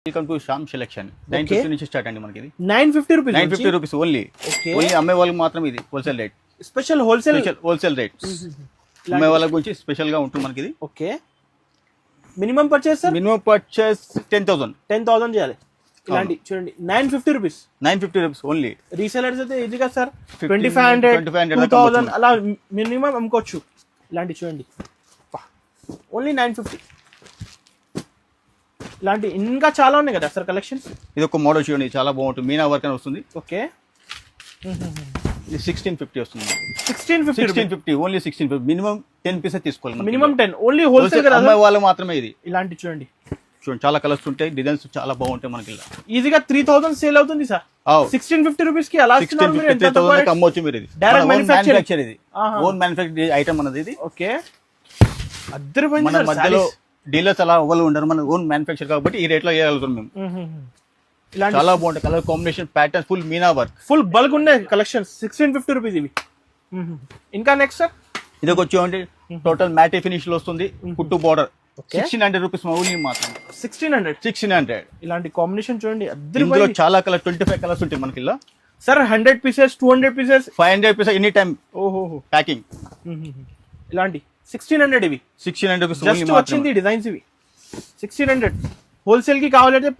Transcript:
welcome to Shyam selection 950 నుంచి start అండి మనకి ఇది 950 రూపీస్ 950 రూపీస్ ఓన్లీ అమ్మే వాళ్ళకి మాత్రం ఇది wholesale rate special wholesale rate అమ్మే వాళ్ళ గురించి స్పెషల్ గా ఉంటుంది మనకి ఇది okay minimum purchase sir minimum purchase 10000 చేయాలి ఇలాంటి చూడండి 950 రూపీస్ ఓన్లీ రీసెలర్స్ అయితే ఈజీగా సార్ 2500 2000 అలా మినిమం అమ్ముకోవచ్చు ఇలాంటి చూడండి ఓన్లీ 950 ఇలాంటి ఇంకా చాలా ఉన్నాయి కదా సార్ కలెక్షన్స్ ఇది ఒక మోడల్ చూడండి చాలా బాగుంటుంది మీనా వర్క్ అని వస్తుంది ఓకే ఇది 1650 వస్తుంది 1650 ఓన్లీ 1650 మినిమం 10 పీసెస్ తీసుకోవాలి మినిమం 10 ఓన్లీ హోల్సేల్ కదా అమ్మే వాళ్ళు మాత్రమే ఇది ఇలాంటి చూడండి చాలా కలర్స్ ఉంటాయి డిజైన్స్ చాలా బాగుంటాయి మనకి ఇలా ఈజీగా 3000 సేల్ అవుతుంది సార్ 1650 రూపీస్ కి అలా 1650 కి అమ్మొచ్చు మీరు ఇది డైరెక్ట్ మ్యానుఫ్యాక్చర్ ఇది ఓన్ మ్యానుఫ్యాక్చర్ ఐటమ్ అన్నది ఇది ఓకే అద్దరిపోయింది మన మధ్యలో డీలర్స్ అలా ఎవరు ఉండరు మన ఓన్ మ్యానుఫ్యాక్చర్ కాబట్టి ఈ రేట్ లో ఇవ్వగలుగుతాం మేము చాలా బాగుంటాయి colour combination pattern full Meena work full bulk ఉన్నాయి కలెక్షన్స్ 1650 రూపీస్ ఇవి ఇంకా నెక్స్ట్ సార్ ఇది వచ్చి టోటల్ మ్యాటే ఫినిష్ లో వస్తుంది కుట్టు బార్డర్ 1600 రూపీస్ ఓన్లీ మాత్రం 1600 ఇలాంటి కాంబినేషన్ చూడండి ఇందులో చాలా కలర్ 25 కలర్స్ ఉంటాయి మనకి ఇలా sir 100 pieces 200 pieces 500 pieces any time ఓహో ప్యాకింగ్ ఇలాంటి 1600 ఇవి 1600 రూపీస్ జస్ట్ వచ్చింది డిజైన్స్ ఇవి 1600 హోల్సేల్ కి కావాలంటే